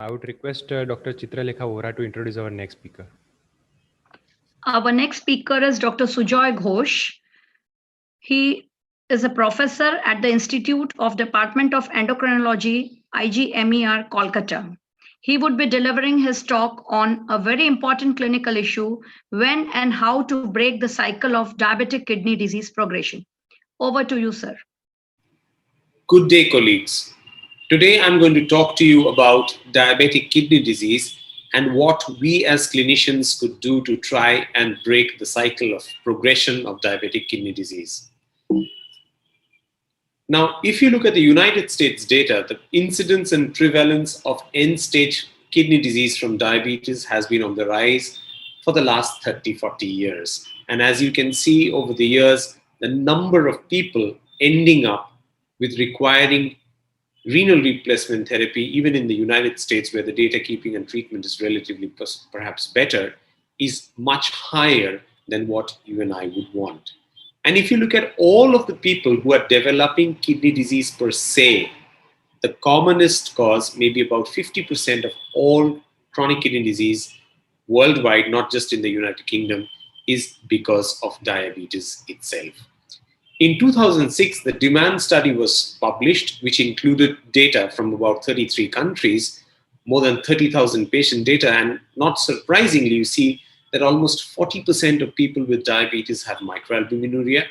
I would request Dr. Chitralekha Vora to introduce our next speaker. Our next speaker is Dr. Sujoy Ghosh. He is a professor at the Institute of Department of Endocrinology, IGMER, Kolkata. He would be delivering his talk on a very important clinical issue: when and how to break the cycle of diabetic kidney disease progression. Over to you, sir. Good day, colleagues. Today I'm going to talk to you about diabetic kidney disease and what we as clinicians could do to try and break the cycle of progression of diabetic kidney disease. Now, if you look at the United States data, the incidence and prevalence of end-stage kidney disease from diabetes has been on the rise for the last 30-40 years. And as you can see over the years, the number of people ending up with requiring renal replacement therapy, even in the United States, where the data keeping and treatment is relatively perhaps better, is much higher than what you and I would want. And if you look at all of the people who are developing kidney disease per se, the commonest cause, maybe about 50% of all chronic kidney disease worldwide, not just in the United Kingdom, is because of diabetes itself. In 2006, the demand study was published, which included data from about 33 countries, more than 30,000 patient data, and not surprisingly, you see that almost 40% of people with diabetes have microalbuminuria,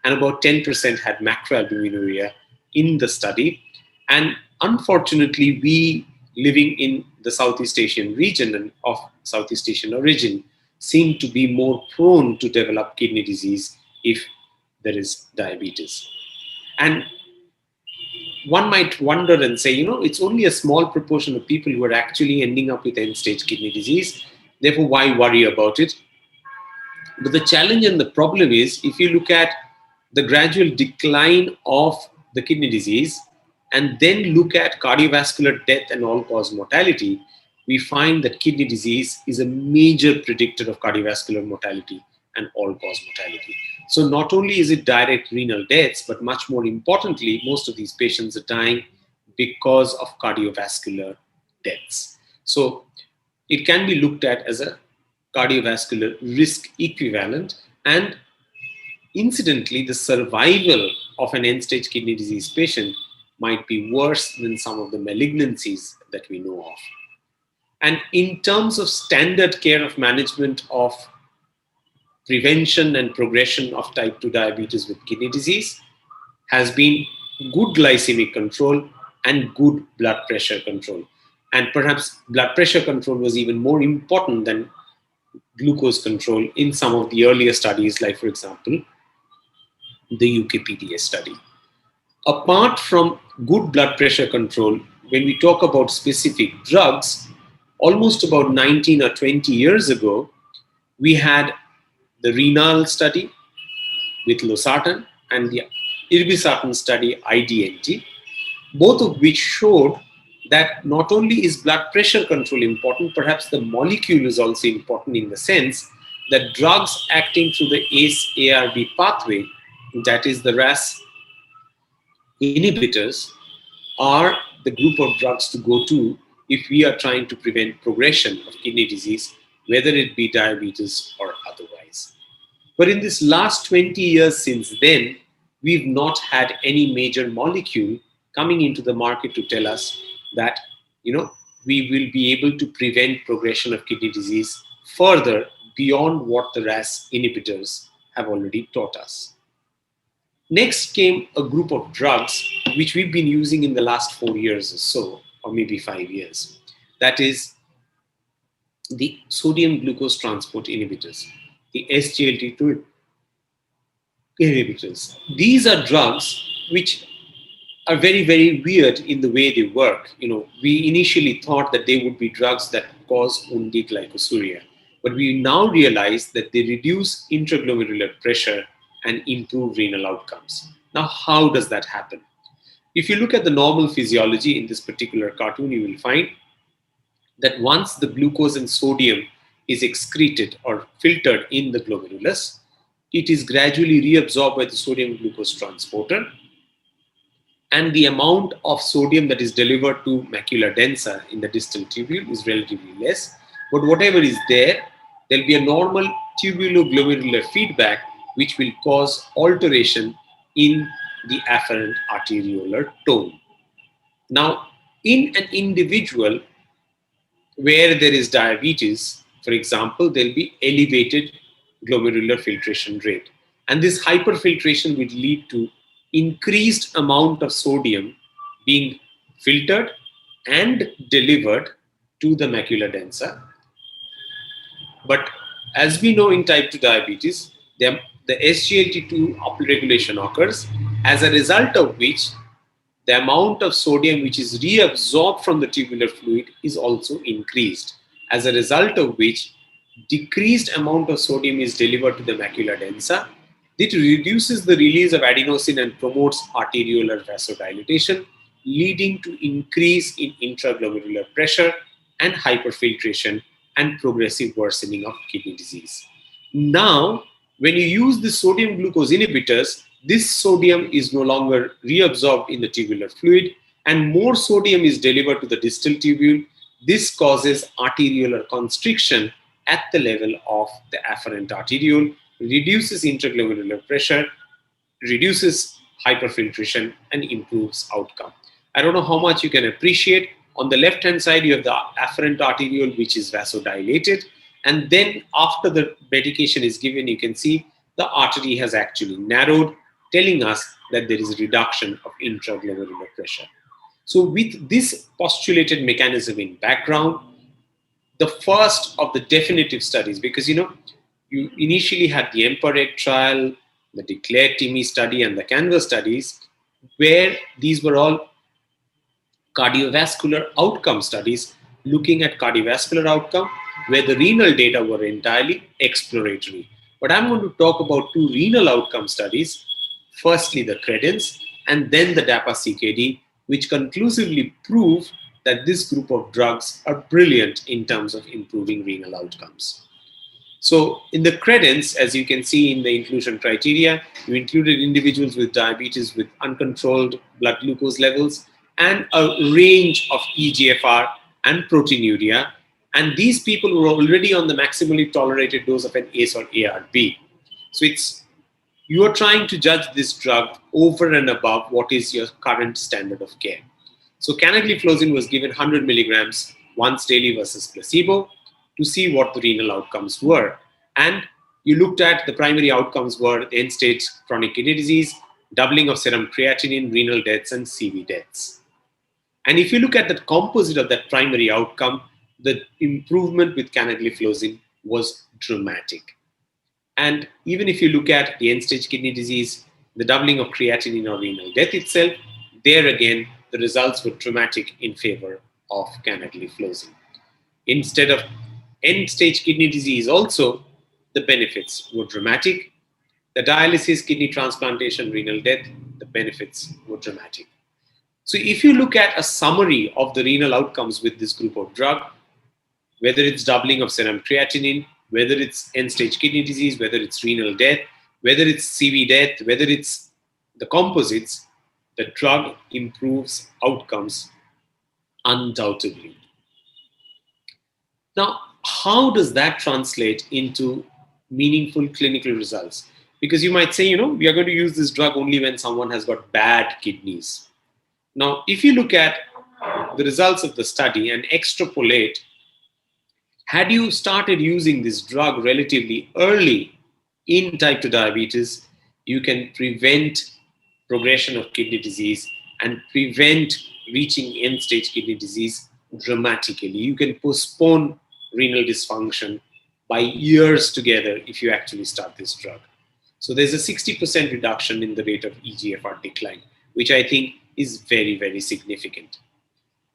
and about 10% had macroalbuminuria in the study. And unfortunately, we living in the Southeast Asian region and of Southeast Asian origin seem to be more prone to develop kidney disease if there is diabetes. And one might wonder and say, it's only a small proportion of people who are actually ending up with end-stage kidney disease. Therefore, why worry about it? But the challenge and the problem is, if you look at the gradual decline of the kidney disease and then look at cardiovascular death and all-cause mortality, we find that kidney disease is a major predictor of cardiovascular mortality and all-cause mortality. So not only is it direct renal deaths, but much more importantly, most of these patients are dying because of cardiovascular deaths. So it can be looked at as a cardiovascular risk equivalent, and incidentally, the survival of an end-stage kidney disease patient might be worse than some of the malignancies that we know of. And in terms of standard care of management of prevention and progression of type 2 diabetes with kidney disease has been good glycemic control and good blood pressure control. And perhaps blood pressure control was even more important than glucose control in some of the earlier studies, like, for example, the UKPDS study. Apart from good blood pressure control, when we talk about specific drugs, almost about 19 or 20 years ago, we had the renal study with losartan and the irbesartan study IDNT, both of which showed that not only is blood pressure control important, perhaps the molecule is also important in the sense that drugs acting through the ACE-ARB pathway, that is the RAS inhibitors, are the group of drugs to go to if we are trying to prevent progression of kidney disease, whether it be diabetes or otherwise. But in this last 20 years since then, we've not had any major molecule coming into the market to tell us that, we will be able to prevent progression of kidney disease further beyond what the RAS inhibitors have already taught us. Next came a group of drugs which we've been using in the last 4 years or so, or maybe 5 years. That is the sodium glucose transport inhibitors, the SGLT2 inhibitors. These are drugs which are very, very weird in the way they work. We initially thought that they would be drugs that cause only glycosuria, but we now realize that they reduce intraglomerular pressure and improve renal outcomes. Now, how does that happen? If you look at the normal physiology in this particular cartoon, you will find that once the glucose and sodium is excreted or filtered in the glomerulus, it is gradually reabsorbed by the sodium glucose transporter. and the amount of sodium that is delivered to macula densa in the distal tubule is relatively less. But whatever is there, there'll be a normal tubuloglomerular feedback which will cause alteration in the afferent arteriolar tone. Now, in an individual where there is diabetes, for example, there'll be elevated glomerular filtration rate. And this hyperfiltration will lead to increased amount of sodium being filtered and delivered to the macula densa. But as we know in type 2 diabetes, the SGLT2 upregulation occurs, as a result of which the amount of sodium which is reabsorbed from the tubular fluid is also increased, as a result of which decreased amount of sodium is delivered to the macula densa. It reduces the release of adenosine and promotes arteriolar vasodilatation, leading to increase in intraglomerular pressure and hyperfiltration and progressive worsening of kidney disease. Now, when you use the sodium glucose inhibitors, this sodium is no longer reabsorbed in the tubular fluid and more sodium is delivered to the distal tubule. This causes arteriolar constriction at the level of the afferent arteriole, reduces intraglomerular pressure, reduces hyperfiltration, and improves outcome. I don't know how much you can appreciate. On the left-hand side, you have the afferent arteriole, which is vasodilated. And then after the medication is given, you can see the artery has actually narrowed, telling us that there is a reduction of intraglomerular pressure. So with this postulated mechanism in background, the first of the definitive studies, because you initially had the EMPEREG trial, the DECLARE-TIMI study, and the CANVAS studies, where these were all cardiovascular outcome studies looking at cardiovascular outcome, where the renal data were entirely exploratory. But I'm going to talk about two renal outcome studies, firstly the CREDENCE and then the DAPA-CKD, which conclusively prove that this group of drugs are brilliant in terms of improving renal outcomes. So in the CREDENCE, as you can see in the inclusion criteria, you included individuals with diabetes with uncontrolled blood glucose levels and a range of eGFR and proteinuria. And these people were already on the maximally tolerated dose of an ACE or ARB. So you are trying to judge this drug over and above what is your current standard of care. So canagliflozin was given 100 milligrams once daily versus placebo to see what the renal outcomes were. And you looked at the primary outcomes were the end-stage chronic kidney disease, doubling of serum creatinine, renal deaths, and CV deaths. And if you look at the composite of that primary outcome, the improvement with canagliflozin was dramatic. And even if you look at the end-stage kidney disease, the doubling of creatinine or renal death itself, there again, the results were dramatic in favor of canagliflozin. Instead of end-stage kidney disease also, the benefits were dramatic. The dialysis, kidney transplantation, renal death, the benefits were dramatic. So if you look at a summary of the renal outcomes with this group of drug, whether it's doubling of serum creatinine, whether it's end-stage kidney disease, whether it's renal death, whether it's CV death, whether it's the composites, the drug improves outcomes undoubtedly. Now, how does that translate into meaningful clinical results? Because you might say, we are going to use this drug only when someone has got bad kidneys. Now, if you look at the results of the study and extrapolate, had you started using this drug relatively early in type 2 diabetes, you can prevent progression of kidney disease and prevent reaching end-stage kidney disease dramatically. You can postpone renal dysfunction by years together if you actually start this drug. So there's a 60% reduction in the rate of eGFR decline, which I think is very, very significant.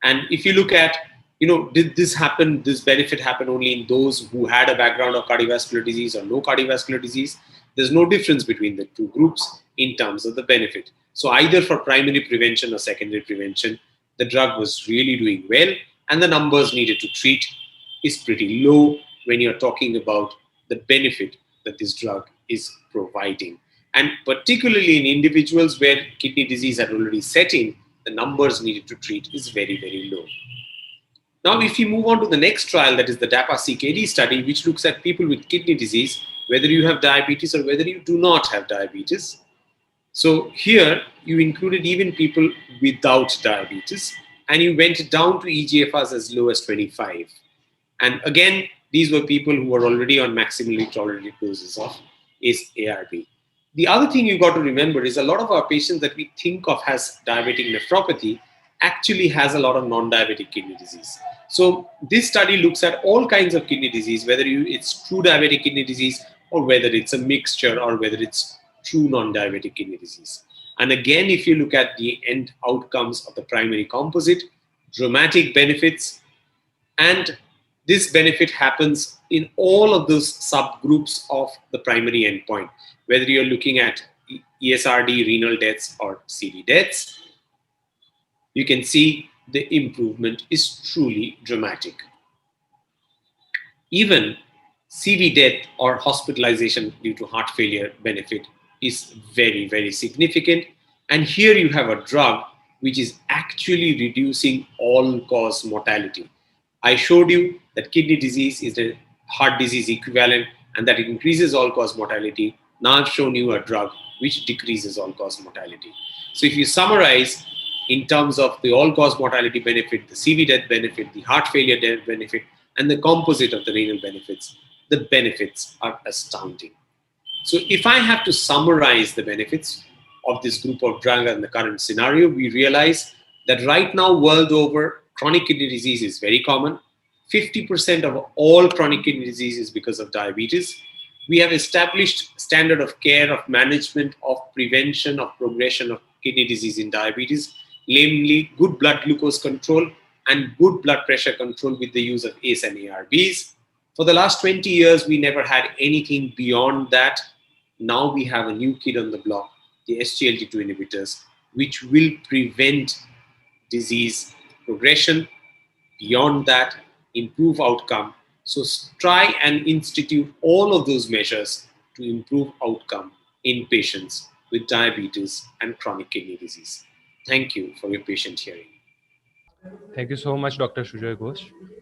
And if you look at, did this benefit happen only in those who had a background of cardiovascular disease or no cardiovascular disease? There's no difference between the two groups in terms of the benefit. So either for primary prevention or secondary prevention, the drug was really doing well, and the numbers needed to treat is pretty low when you're talking about the benefit that this drug is providing. And particularly in individuals where kidney disease had already set in, the numbers needed to treat is very, very low. Now, if you move on to the next trial, that is the DAPA-CKD study, which looks at people with kidney disease, whether you have diabetes or whether you do not have diabetes. So here, you included even people without diabetes, and you went down to eGFRs as low as 25. And again, these were people who were already on maximally tolerated doses of ARB. The other thing you got to remember is a lot of our patients that we think of as diabetic nephropathy actually has a lot of non-diabetic kidney disease. So this study looks at all kinds of kidney disease, whether it's true diabetic kidney disease or whether it's a mixture or whether it's true non-diabetic kidney disease. And again, if you look at the end outcomes of the primary composite, dramatic benefits, and this benefit happens in all of those subgroups of the primary endpoint, whether you're looking at ESRD, renal deaths, or CV deaths. You can see the improvement is truly dramatic. Even CV death or hospitalization due to heart failure benefit is very, very significant. And here you have a drug which is actually reducing all-cause mortality. I showed you that kidney disease is a heart disease equivalent and that it increases all-cause mortality. Now I've shown you a drug which decreases all-cause mortality. So if you summarize in terms of the all-cause mortality benefit, the CV death benefit, the heart failure death benefit, and the composite of the renal benefits, the benefits are astounding. So if I have to summarize the benefits of this group of drugs in the current scenario, we realize that right now, world over, chronic kidney disease is very common. 50% of all chronic kidney disease is because of diabetes. We have established standard of care, of management, of prevention, of progression of kidney disease in diabetes, namely good blood glucose control and good blood pressure control with the use of ACE and ARBs. For the last 20 years, we never had anything beyond that. Now we have a new kid on the block, the SGLT2 inhibitors, which will prevent disease progression. Beyond that, improve outcome. So try and institute all of those measures to improve outcome in patients with diabetes and chronic kidney disease. Thank you for your patient hearing. Thank you so much, Dr. Sujoy Ghosh.